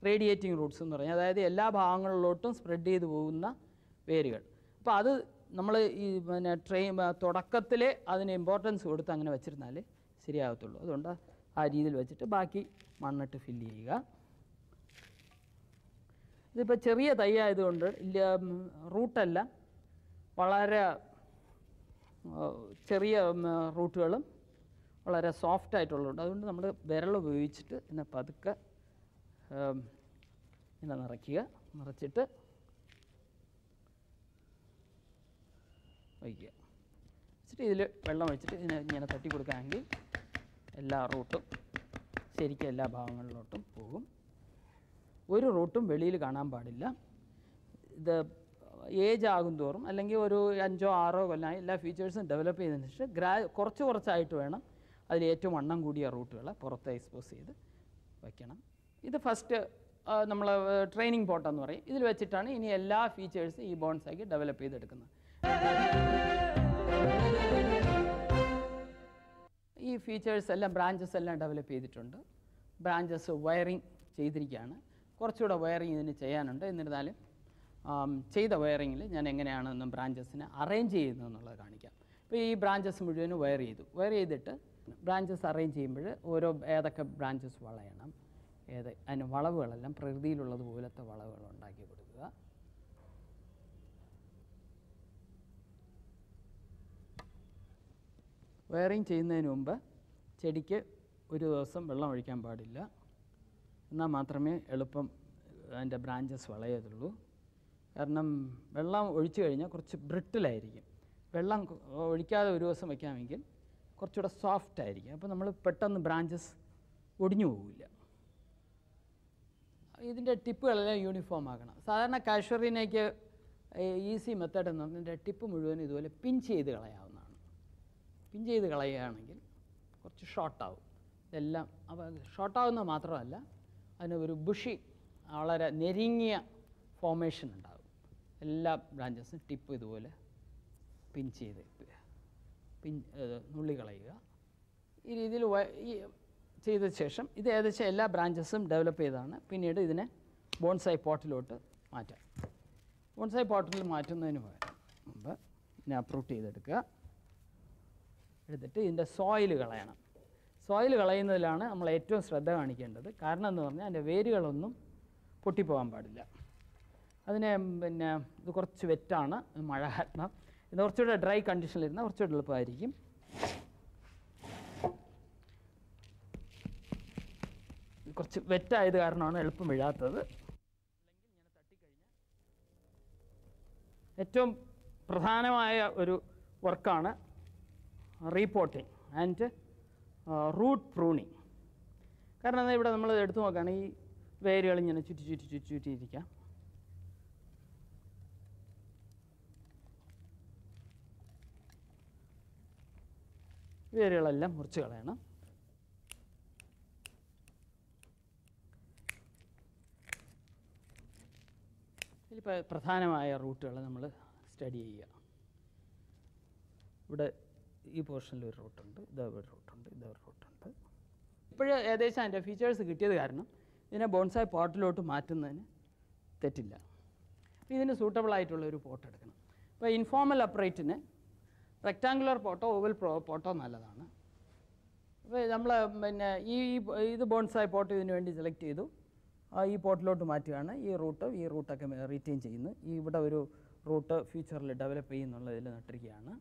റേഡിയേറ്റിംഗ് റൂട്ട്സ് എന്ന് പറഞ്ഞാൽ, അതായത് എല്ലാ ഭാഗങ്ങളിലോട്ടും സ്പ്രെഡ് ചെയ്ത് പോകുന്ന വേരുകൾ. അപ്പോൾ അത് നമ്മൾ ഈ തുടക്കത്തിലെ അതിന് ഇമ്പോർട്ടൻസ് കൊടുത്ത് അങ്ങനെ വെച്ചിരുന്നാൽ ശരിയാകത്തുള്ളൂ. അതുകൊണ്ട് ആ രീതിയിൽ വെച്ചിട്ട് ബാക്കി മണ്ണിട്ട് ഫില്ല് ചെയ്യുക. ഇതിപ്പോൾ ചെറിയ തൈ ആയതുകൊണ്ട് റൂട്ടെല്ലാം വളരെ ചെറിയ റൂട്ടുകളും വളരെ സോഫ്റ്റ് ആയിട്ടുള്ളതുകൊണ്ട് അതുകൊണ്ട് നമ്മൾ വിരൽ ഉപയോഗിച്ചിട്ട് ഇതിനെ പതുക്കെ ഇങ്ങനെ നിറച്ചിട്ട് വയ്ക്കുക. വെച്ചിട്ട് ഇതിൽ വെള്ളം ഒഴിച്ചിട്ട് ഇതിനെ ഇങ്ങനെ തട്ടി കൊടുക്കുകയാണെങ്കിൽ എല്ലാ റൂട്ടും ശരിക്കും എല്ലാ ഭാഗങ്ങളിലോട്ടും പോകും. ഒരു റൂട്ടും വെളിയിൽ കാണാൻ പാടില്ല. ഇത് ഏജ് ആകും തോറും അല്ലെങ്കിൽ ഒരു 5-6 കൊല്ലമായി എല്ലാ ഫീച്ചേഴ്സും ഡെവലപ്പ് ചെയ്തതിന് ശേഷം കുറച്ചായിട്ട് വേണം അതിൽ ഏറ്റവും വണ്ണം കൂടിയ റൂട്ടുകളെ പുറത്ത് എക്സ്പോസ് ചെയ്ത് വയ്ക്കണം. ഇത് ഫസ്റ്റ് നമ്മൾ ട്രെയിനിങ് പോട്ടെന്ന് പറയും. ഇതിൽ വെച്ചിട്ടാണ് ഇനി എല്ലാ ഫീച്ചേഴ്സും ഈ ബോൺസായിക്ക് ഡെവലപ്പ് ചെയ്തെടുക്കുന്നത്. ഈ ഫീച്ചേഴ്സ് എല്ലാം ബ്രാഞ്ചസ് എല്ലാം ഡെവലപ്പ് ചെയ്തിട്ടുണ്ട്. ബ്രാഞ്ചസ് വയറിങ് ചെയ്തിരിക്കുകയാണ്. കുറച്ചുകൂടെ വയറിങ് ഇതിന് ചെയ്യാനുണ്ട്. എന്നിരുന്നാലും ചെയ്ത വയറിങ്ങിൽ ഞാൻ എങ്ങനെയാണ് ബ്രാഞ്ചസിനെ അറേഞ്ച് ചെയ്യുന്നതെന്നുള്ളത് കാണിക്കാം. ഇപ്പോൾ ഈ ബ്രാഞ്ചസ് മുഴുവനും വയർ ചെയ്തിട്ട് ബ്രാഞ്ചസ് അറേഞ്ച് ചെയ്യുമ്പോൾ ഏതൊക്കെ ബ്രാഞ്ചസ് വളയണം, അതിന് വളവുകളെല്ലാം പ്രകൃതിയിലുള്ളത് പോലത്തെ വളവുകൾ ഉണ്ടാക്കി കൊടുക്കുക. വയറിങ് ചെയ്യുന്നതിന് മുമ്പ് ചെടിക്ക് ഒരു ദിവസം വെള്ളം ഒഴിക്കാൻ പാടില്ല. എന്നാൽ മാത്രമേ എളുപ്പം അതിൻ്റെ ബ്രാഞ്ചസ് വളയത്തുള്ളൂ. കാരണം വെള്ളം ഒഴിച്ചു കഴിഞ്ഞാൽ കുറച്ച് ബ്രിട്ടിലായിരിക്കും. വെള്ളം ഒഴിക്കാതെ ഒരു ദിവസം വയ്ക്കാമെങ്കിൽ കുറച്ചുകൂടെ സോഫ്റ്റ് ആയിരിക്കും. അപ്പോൾ നമ്മൾ പെട്ടെന്ന് ബ്രാഞ്ചസ് ഒടിഞ്ഞു പോവില്ല. ഇതിൻ്റെ ടിപ്പുകളെല്ലാം യൂണിഫോം ആക്കണം. സാധാരണ കാഷ്വറിനേക്ക് ഈസി മെത്തേഡ് എന്ന് പറഞ്ഞാൽ ടിപ്പ് മുഴുവൻ ഇതുപോലെ പിൻ ചെയ്ത് കളയാവുന്നതാണ്. പിൻ ചെയ്ത് കളയുകയാണെങ്കിൽ കുറച്ച് ഷോർട്ടാവും. ഇതെല്ലാം അപ്പോൾ ഷോർട്ടാവുന്നത് മാത്രമല്ല, അതിന് ഒരു ബുഷി വളരെ നെരുങ്ങിയ ഫോർമേഷൻ ഉണ്ടാകും. എല്ലാ ബ്രാഞ്ചസും ടിപ്പ് ഇതുപോലെ പിൻ ചെയ്ത് നുള്ളി കളയുക. ഈ രീതിയിൽ ചെയ്ത ശേഷം ഇത് ഏകദേശം എല്ലാ ബ്രാഞ്ചസും ഡെവലപ്പ് ചെയ്തതാണ്. പിന്നീട് ഇതിനെ ബോൺസായി പോട്ടിലോട്ട് മാറ്റാം. ബോൺസായി പോട്ടിൽ മാറ്റുന്നതിന് മുമ്പ് ഇതിനെ അപ്രൂട്ട് ചെയ്തെടുക്കുക. എടുത്തിട്ട് ഇതിൻ്റെ സോയിൽ കളയണം. സോയിൽ കളയുന്നതിലാണ് നമ്മൾ ഏറ്റവും ശ്രദ്ധ കാണിക്കേണ്ടത്. കാരണം എന്ന് പറഞ്ഞാൽ അതിൻ്റെ വേരുകളൊന്നും പൊട്ടിപ്പോകാൻ പാടില്ല. അതിനെ ഇത് കുറച്ച് വെറ്റാണ്, മഴ കാരണം. ഇത് കുറച്ചുകൂടെ ഡ്രൈ കണ്ടീഷനിലിരുന്നാൽ കുറച്ചുകൂടെ എളുപ്പമായിരിക്കും. കുറച്ച് വെറ്റായത് കാരണമാണ് എളുപ്പം വീഴാത്തത്. ഏറ്റവും പ്രധാനമായ ഒരു വർക്കാണ് റീപോട്ടിങ് ആൻഡ് റൂട്ട് പ്രൂണിങ്. കാരണം ഇവിടെ നമ്മൾ എടുത്തു നോക്കുകയാണെങ്കിൽ ഈ വേരുകൾ ഇങ്ങനെ ചുറ്റിയിരിക്കാം. വേരുകളെല്ലാം മുറിച്ച് കളയണം. ഇതിലിപ്പോൾ പ്രധാനമായ റൂട്ടുകൾ നമ്മൾ സ്റ്റഡി ചെയ്യുക. ഇവിടെ ഈ പോർഷനിൽ ഒരു റൂട്ടുണ്ട്, ഇതൊരു റൂട്ടുണ്ട്, ഇതൊരു റൂട്ടുണ്ട്. ഇപ്പോഴും ഏകദേശം അതിൻ്റെ ഫീച്ചേഴ്സ് കിട്ടിയത് കാരണം ഇതിനെ ബോൺസായി പോട്ടിലോട്ട് മാറ്റുന്നതിന് തെറ്റില്ല. ഇതിന് സൂട്ടബിൾ ആയിട്ടുള്ള ഒരു പോട്ട് എടുക്കണം. ഇപ്പോൾ ഇൻഫോർമൽ അപ്രൈറ്റിന് റെക്റ്റാങ്കുലർ പോട്ടോ ഓവൽ പോട്ടോ നല്ലതാണ്. അപ്പോൾ നമ്മൾ ഇത് ബോൺസായി പോട്ട് ഇതിന് വേണ്ടി സെലക്ട് ചെയ്തു. ഈ പോട്ടിലോട്ട് മാറ്റുകയാണ്. ഈ റൂട്ടൊക്കെ റീറ്റെയിൻ ചെയ്യുന്നു. ഇവിടെ ഒരു റൂട്ട് ഫ്യൂച്ചറിൽ ഡെവലപ്പ് ചെയ്യുന്നുള്ളതിൽ നട്ടിരിക്കുകയാണ്.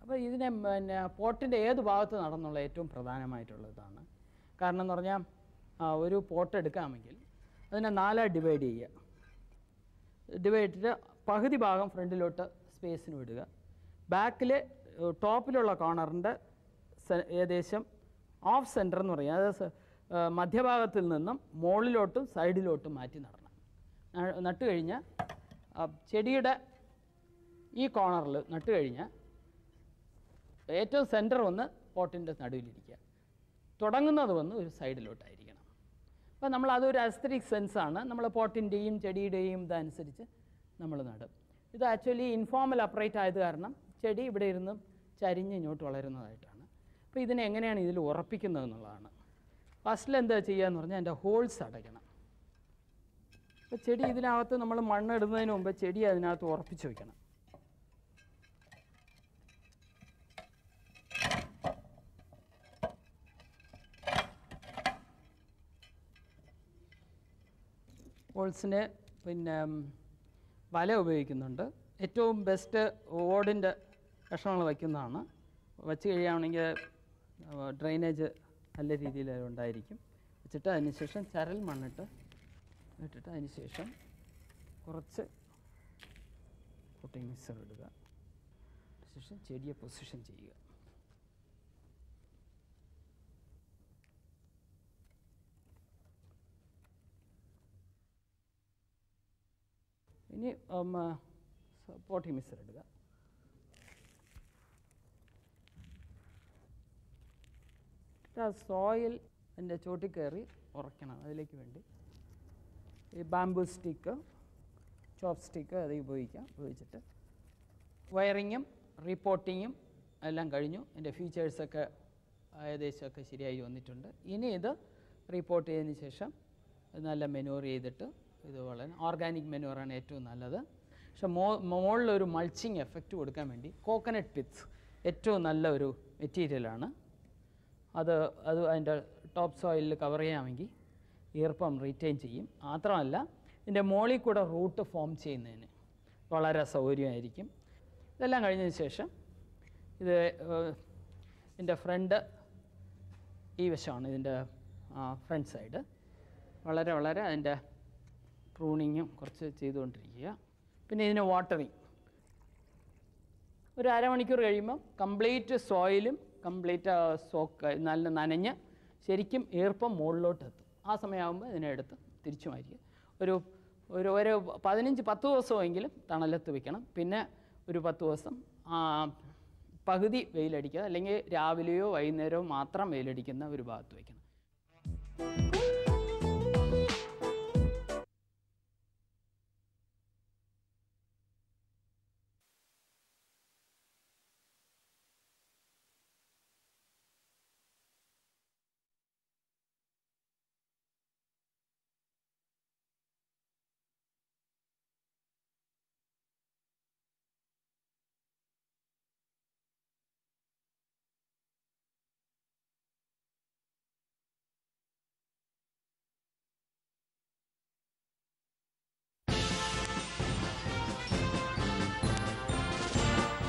അപ്പോൾ ഇതിനെ പോട്ടിൻ്റെ ഏത് ഭാഗത്ത് നടന്നുള്ള ഏറ്റവും പ്രധാനമായിട്ടുള്ളതാണ്. കാരണം എന്ന് പറഞ്ഞാൽ ഒരു പോട്ട് എടുക്കാമെങ്കിൽ അതിനെ 4 ഡിവൈഡ് ചെയ്യുക. ഡിവൈഡ് ചെയ്തിട്ട് പകുതി ഭാഗം ഫ്രണ്ടിലോട്ട് സ്പേസിന് വിടുക. ബാക്കിൽ ടോപ്പിലുള്ള കോർണറിൻ്റെ ഏകദേശം ഓഫ് സെൻറ്റർ എന്ന് പറയും, അതായത് മധ്യഭാഗത്തിൽ നിന്നും മുകളിലോട്ടും സൈഡിലോട്ടും മാറ്റി നടണം. നട്ട് കഴിഞ്ഞാൽ ചെടിയുടെ ഈ കോർണറിൽ നട്ട് കഴിഞ്ഞാൽ ഏറ്റവും സെൻറ്റർ വന്ന് പോട്ടിൻ്റെ നടുവിലിരിക്കുക, തുടങ്ങുന്നത് വന്ന് ഒരു സൈഡിലോട്ടായിരിക്കണം. അപ്പോൾ നമ്മൾ അതൊരു അസ്തറ്റിക് സെൻസാണ്. നമ്മൾ പോട്ടിൻ്റെയും ചെടിയുടെയും ഇതനുസരിച്ച് നമ്മൾ നടും. ഇത് ആക്ച്വലി ഇൻഫോർമൽ അപ്രൈറ്റ് ആയത് കാരണം ചെടി ഇവിടെ ഇരുന്ന് ചരിഞ്ഞ് ഇങ്ങോട്ട് വളരുന്നതായിട്ടാണ്. അപ്പോൾ ഇതിനെ എങ്ങനെയാണ് ഇതിൽ ഉറപ്പിക്കുന്നത് എന്നുള്ളതാണ്. ഫസ്റ്റിൽ എന്താ ചെയ്യുക എന്ന് പറഞ്ഞാൽ അതിൻ്റെ ഹോൾസ് അടയ്ക്കണം. അപ്പോൾ ചെടി ഇതിനകത്ത് നമ്മൾ മണ്ണിടുന്നതിന് മുമ്പ് ചെടി അതിനകത്ത് ഉറപ്പിച്ച് വയ്ക്കണം. ഹോൾസിന് വല ഉപയോഗിക്കുന്നുണ്ട്. ഏറ്റവും ബെസ്റ്റ് ഓടിൻ്റെ കഷ്ണങ്ങൾ വയ്ക്കുന്നതാണ്. വച്ച് കഴിയുകയാണെങ്കിൽ ഡ്രെയിനേജ് നല്ല രീതിയിൽ ഉണ്ടായിരിക്കും. വെച്ചിട്ട് അതിനുശേഷം ചരൽ മണ്ണിട്ട് ഇട്ടിട്ട് അതിനുശേഷം കുറച്ച് പൊട്ടിംഗ് മിക്സർ ഇടുക. അതിനുശേഷം ചെടിയെ പൊസിഷൻ ചെയ്യുക. ഇനി പോട്ടി മിക്സർ എടുക്കുക. സോയിൽ അതിൻ്റെ ചോട്ടിൽ കയറി ഉറയ്ക്കണം. അതിലേക്ക് വേണ്ടി ഈ ബാംബൂ സ്റ്റിക്ക്, ചോപ്പ് സ്റ്റിക്ക് അത് ഉപയോഗിച്ചിട്ട് വയറിങ്ങും റിപ്പോർട്ടിങ്ങും എല്ലാം കഴിഞ്ഞു. എൻ്റെ ഫീച്ചേഴ്സൊക്കെ ഏകദേശമൊക്കെ ശരിയായി വന്നിട്ടുണ്ട്. ഇനി ഇത് റിപ്പോർട്ട് ചെയ്തതിന് ശേഷം നല്ല മെനൂർ ചെയ്തിട്ട്, ഇത് വളരെ ഓർഗാനിക് മെനൂറാണ് ഏറ്റവും നല്ലത്. പക്ഷെ മുകളിലൊരു മൾച്ചിങ് എഫക്റ്റ് കൊടുക്കാൻ വേണ്ടി കോക്കനട്ട് പിറ്റ്സ് ഏറ്റവും നല്ല ഒരു മെറ്റീരിയലാണ്. അത് അതിൻ്റെ ടോപ്പ് സോയിലിൽ കവർ ചെയ്യാമെങ്കിൽ ഈർപ്പം റീറ്റെയിൻ ചെയ്യും. മാത്രമല്ല ഇതിൻ്റെ മുകളിൽ കൂടെ റൂട്ട് ഫോം ചെയ്യുന്നതിന് വളരെ സൗകര്യമായിരിക്കും. ഇതെല്ലാം കഴിഞ്ഞതിന് ശേഷം ഇത് ഇതിൻ്റെ ഫ്രണ്ട് ഈ വശമാണ് ഇതിൻ്റെ ഫ്രണ്ട് സൈഡ്. വളരെ അതിൻ്റെ പ്രൂണിങ്ങും കുറച്ച് ചെയ്തുകൊണ്ടിരിക്കുക. പിന്നെ ഇതിന് വാട്ടറിങ് ഒരു അരമണിക്കൂർ കഴിയുമ്പം കംപ്ലീറ്റ് സോയിലും കംപ്ലീറ്റ് സോക്ക് നല്ല നനഞ്ഞ് ശരിക്കും ഈർപ്പം മുകളിലോട്ട് എത്തും. ആ സമയമാകുമ്പോൾ ഇതിനെടുത്ത് തിരിച്ചു മാറ്റിക്കുക. ഒരു 10 ദിവസമെങ്കിലും തണലത്ത് വയ്ക്കണം. പിന്നെ ഒരു 10 ദിവസം പകുതി വെയിലടിക്കുക, അല്ലെങ്കിൽ രാവിലെയോ വൈകുന്നേരമോ മാത്രം വെയിലടിക്കുന്ന ഒരു ഭാഗത്ത് വയ്ക്കണം.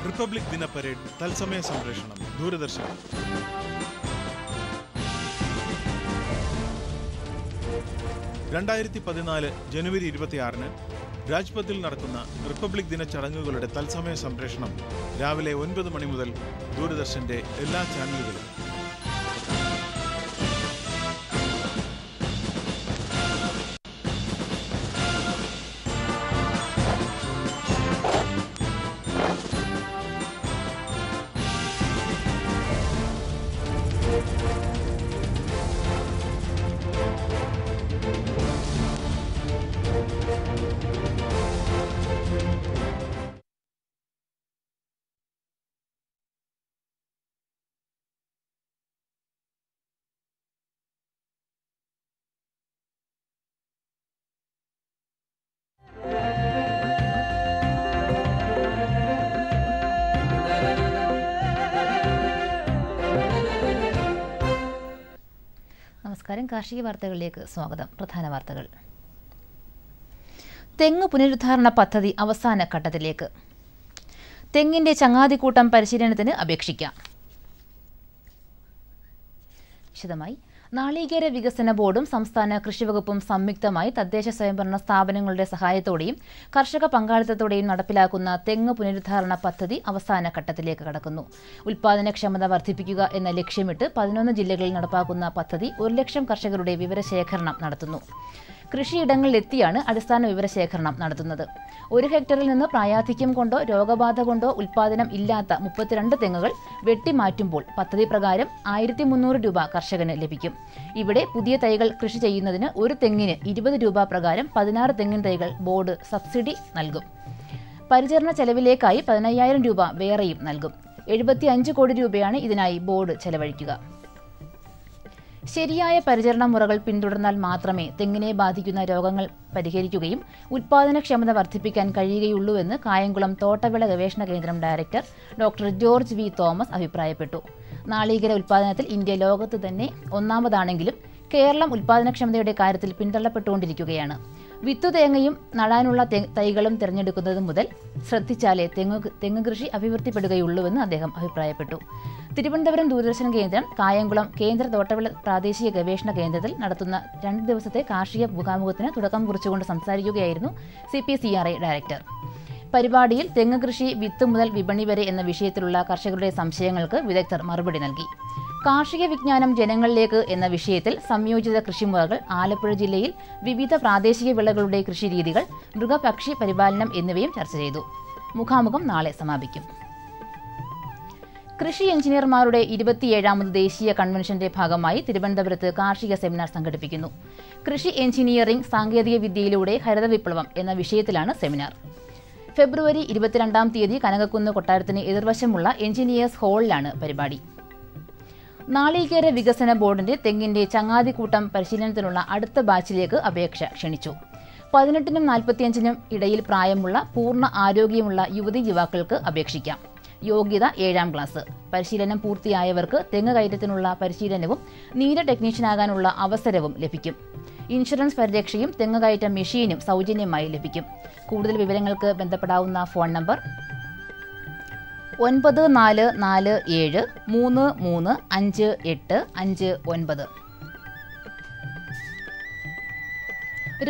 റിപ്പബ്ലിക് ദിന പരേഡ് തത്സമയ സംപ്രേഷണം ദൂരദർശൻ. ജനുവരി 26 രാജ്പഥിൽ നടക്കുന്ന റിപ്പബ്ലിക് ദിന ചടങ്ങുകളുടെ തത്സമയ സംപ്രേഷണം രാവിലെ 9 മണി മുതൽ ദൂരദർശന്റെ എല്ലാ ചാനലുകളിലും. നമസ്കാരം. കാർഷിക വാർത്തകളിലേക്ക് സ്വാഗതം. പ്രധാന വാർത്തകൾ. തെങ്ങ് പുനരുദ്ധാരണ പദ്ധതി അവസാന ഘട്ടത്തിലേക്ക്. തെങ്ങിന്റെ ചങ്ങാതിക്കൂട്ടം പരിശീലനത്തിന് അപേക്ഷിക്കാം. വിശദമായി. നാളികേര വികസന ബോർഡും സംസ്ഥാന കൃഷിവകുപ്പും സംയുക്തമായി തദ്ദേശ സ്വയംഭരണ സ്ഥാപനങ്ങളുടെ സഹായത്തോടെയും കർഷക പങ്കാളിത്തത്തോടെയും നടപ്പിലാക്കുന്ന തെങ്ങ് പുനരുദ്ധാരണ പദ്ധതി അവസാന ഘട്ടത്തിലേക്ക് കടക്കുന്നു. ഉൽപാദനക്ഷമത വർദ്ധിപ്പിക്കുക എന്ന ലക്ഷ്യമിട്ട് 11 ജില്ലകളിൽ നടപ്പാക്കുന്ന പദ്ധതി 1 ലക്ഷം കർഷകരുടെ വിവരശേഖരണം നടത്തുന്നു. കൃഷിയിടങ്ങളിലെത്തിയാണ് അടിസ്ഥാന വിവരശേഖരണം നടത്തുന്നത്. 1 ഹെക്ടറിൽ നിന്ന് പ്രായാധിക്യം കൊണ്ടോ രോഗബാധ കൊണ്ടോ ഉൽപാദനം ഇല്ലാത്ത 32 തെങ്ങുകൾ വെട്ടിമാറ്റുമ്പോൾ പദ്ധതി പ്രകാരം 1300 രൂപ കർഷകന് ലഭിക്കും. ഇവിടെ പുതിയ തൈകൾ കൃഷി ചെയ്യുന്നതിന് ഒരു തെങ്ങിന് 20 രൂപ പ്രകാരം 16 തെങ്ങിൻ തൈകൾ ബോർഡ് സബ്സിഡി നൽകും. പരിചരണ ചെലവിലേക്കായി 15,000 രൂപ വേറെയും നൽകും. 75 കോടി രൂപയാണ് ഇതിനായി ബോർഡ് ചെലവഴിക്കുക. ശരിയായ പരിചരണ മുറകൾ പിന്തുടർന്നാൽ മാത്രമേ തെങ്ങിനെ ബാധിക്കുന്ന രോഗങ്ങൾ പരിഹരിക്കുകയും ഉൽപാദനക്ഷമത വർദ്ധിപ്പിക്കാൻ കഴിയുകയുള്ളൂവെന്ന് കായംകുളം തോട്ടവിള ഗവേഷണ കേന്ദ്രം director doctor George V Thomas അഭിപ്രായപ്പെട്ടു. നാളികേര ഉൽപാദനത്തിൽ ഇന്ത്യ ലോകത്ത് തന്നെ ഒന്നാമതാണെങ്കിലും കേരളം ഉൽപാദനക്ഷമതയുടെ കാര്യത്തിൽ പിന്തള്ളപ്പെട്ടുകൊണ്ടിരിക്കുകയാണ്. വിത്തുതേങ്ങയും നടാനുള്ള തൈകളും തിരഞ്ഞെടുക്കുന്നത് മുതൽ ശ്രദ്ധിച്ചാലേ തെങ്ങ് കൃഷി അഭിവൃദ്ധിപ്പെടുകയുള്ളൂവെന്ന് അദ്ദേഹം അഭിപ്രായപ്പെട്ടു. തിരുവനന്തപുരം ദൂരദർശൻ കേന്ദ്രം കായംകുളം കേന്ദ്ര തോട്ടവിള പ്രാദേശിക ഗവേഷണ കേന്ദ്രത്തിൽ നടത്തുന്ന 2 ദിവസത്തെ കാർഷിക മുഖാമുഖത്തിന് തുടക്കം കുറിച്ചുകൊണ്ട് സംസാരിക്കുകയായിരുന്നു CPCRI ഡയറക്ടർ. പരിപാടിയിൽ തെങ്ങ് കൃഷി വിത്ത് മുതൽ വിപണി വരെ എന്ന വിഷയത്തിലുള്ള കർഷകരുടെ സംശയങ്ങൾക്ക് വിദഗ്ധർ മറുപടി നൽകി. കാർഷിക വിജ്ഞാനം ജനങ്ങളിലേക്ക് എന്ന വിഷയത്തിൽ സംയോജിത കൃഷിമുറകൾ, ആലപ്പുഴ ജില്ലയിൽ വിവിധ പ്രാദേശിക വിളകളുടെ കൃഷിരീതികൾ, മൃഗപക്ഷി പരിപാലനം എന്നിവയും ചർച്ച ചെയ്തു. മുഖാമുഖം നാളെ സമാപിക്കും. കൃഷി എഞ്ചിനീയർമാരുടെ 27ാമത് ദേശീയ കൺവെൻഷന്റെ ഭാഗമായി തിരുവനന്തപുരത്ത് കാർഷിക സെമിനാർ സംഘടിപ്പിക്കുന്നു. കൃഷി എഞ്ചിനീയറിംഗ് സാങ്കേതിക വിദ്യയിലൂടെ ഹരിത വിപ്ലവം എന്ന വിഷയത്തിലാണ് സെമിനാർ. ഫെബ്രുവരി 22-ാം തീയതി കനകക്കുന്ന് കൊട്ടാരത്തിന് എതിർവശമുള്ള എഞ്ചിനീയേഴ്സ് ഹാളിലാണ് പരിപാടി. നാളികേര വികസന ബോർഡിന്റെ തെങ്ങിന്റെ ചങ്ങാതിക്കൂട്ടം പരിശീലനത്തിനുള്ള അടുത്ത ബാച്ചിലേക്ക് അപേക്ഷ ക്ഷണിച്ചു. 18-നും 45-നും ഇടയിൽ പ്രായമുള്ള പൂർണ്ണ ആരോഗ്യമുള്ള യുവതി യുവാക്കൾക്ക് അപേക്ഷിക്കാം. യോഗ്യത 7ാം ക്ലാസ്. പരിശീലനം പൂർത്തിയായവർക്ക് തെങ്ങ് കയറ്റത്തിനുള്ള പരിശീലനവും നീര ടെക്നീഷ്യനാകാനുള്ള അവസരവും ലഭിക്കും. ഇൻഷുറൻസ് പരിരക്ഷയും തെങ്ങ് കയറ്റ മെഷീനും സൗജന്യമായി ലഭിക്കും. കൂടുതൽ വിവരങ്ങൾക്ക് ബന്ധപ്പെടാവുന്ന ഫോൺ നമ്പർ 9447335859.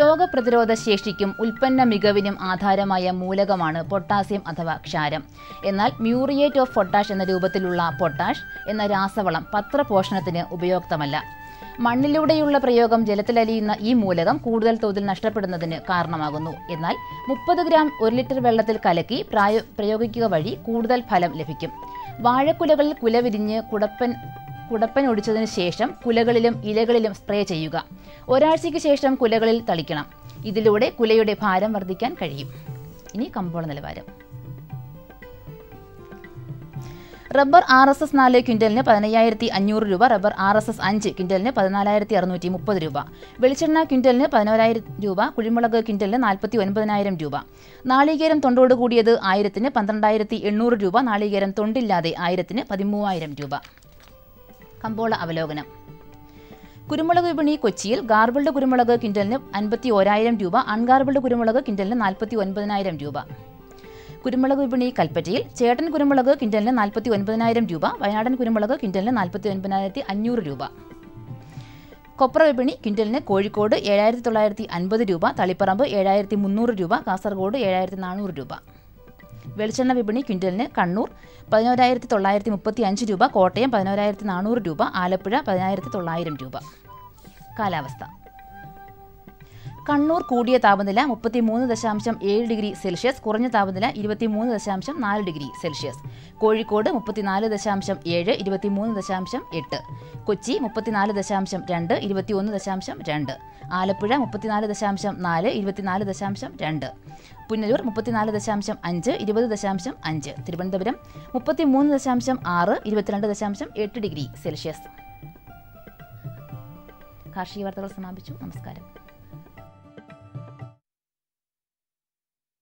രോഗപ്രതിരോധ ശേഷിക്കും ഉൽപ്പന്ന മികവിനും ആധാരമായ മൂലകമാണ് പൊട്ടാസ്യം അഥവാ ക്ഷാരം. എന്നാൽ മ്യൂറിയേറ്റ് ഓഫ് പൊട്ടാഷ് എന്ന രൂപത്തിലുള്ള പൊട്ടാഷ് എന്ന രാസവളം പത്രപോഷണത്തിന് ഉപയുക്തമല്ല. മണ്ണിലൂടെയുള്ള പ്രയോഗം ജലത്തിലലിയുന്ന ഈ മൂലകം കൂടുതൽ തോതിൽ നഷ്ടപ്പെടുന്നതിന് കാരണമാകുന്നു. എന്നാൽ 30 ഗ്രാം 1 ലിറ്റർ വെള്ളത്തിൽ കലക്കി പ്രയോഗിക്കുക വഴി കൂടുതൽ ഫലം ലഭിക്കും. വാഴക്കുലകളിൽ കുല വിരിഞ്ഞ് കുടപ്പൻ ഒടിച്ചതിന് ശേഷം കുലകളിലും ഇലകളിലും സ്പ്രേ ചെയ്യുക. ഒരാഴ്ചയ്ക്ക് ശേഷം കുലകളിൽ തളിക്കണം. ഇതിലൂടെ കുലയുടെ ഭാരം വർദ്ധിക്കാൻ കഴിയും. ഇനി കമ്പോള നിലവാരം. റബ്ബർ RSS 4 ക്വിൻ്റലിന് 15,500 രൂപ, റബ്ബർ RSS 5 ക്വിൻ്റലിന് 14,630 രൂപ, വെളിച്ചെണ്ണ ക്വിൻ്റലിന് 11,000 രൂപ, കുരുമുളക് ക്വിൻ്റലിന് 49,000 രൂപ, നാളികേരം തൊണ്ടോട് കൂടിയത് 1000-ന് 12,800 രൂപ, നാളികേരം തൊണ്ടില്ലാതെ 1000-ന് 13,000 രൂപ. കമ്പോള അവലോകനം. കുരുമുളക് വിപണി കൊച്ചിയിൽ ഗാർബിൾഡ് കുരുമുളക് ക്വിൻ്റലിന് 51,000 രൂപ, അൺഗാർബിൾഡ് കുരുമുളക് ക്വിൻ്റലിന് 49,000 രൂപ. കുരുമുളക് വിപണി കൽപ്പറ്റയിൽ ചേട്ടൻ കുരുമുളക് ക്വിൻ്റലിന് 49,000 രൂപ, വയനാടൻ കുരുമുളക് ക്വിൻ്റലിന് 49,500 രൂപ. കൊപ്ര വിപണി ക്വിൻ്റലിന് കോഴിക്കോട് 7,950 രൂപ, തളിപ്പറമ്പ് 7,300 രൂപ, കാസർഗോഡ് 7,400 രൂപ. വെളിച്ചെണ്ണ വിപണി ക്വിൻ്റലിന് കണ്ണൂർ 11,935 രൂപ, കോട്ടയം 11,400 രൂപ, ആലപ്പുഴ 10,900 രൂപ. കാലാവസ്ഥ. കണ്ണൂർ കൂടിയ താപനില 33.7 ഡിഗ്രി സെൽഷ്യസ്, കുറഞ്ഞ താപനില 23.4 degree Celsius. Kozhikode 34.7, 23.8. Kochi 34.2, 21.2. Alappuzha 34.4, 24.2. Punalur 34.5, 20.5. Thiruvananthapuram 33.6, 22.8 degree Celsius. കാർഷിക വാർത്തകൾ സമാപിച്ചു. നമസ്കാരം.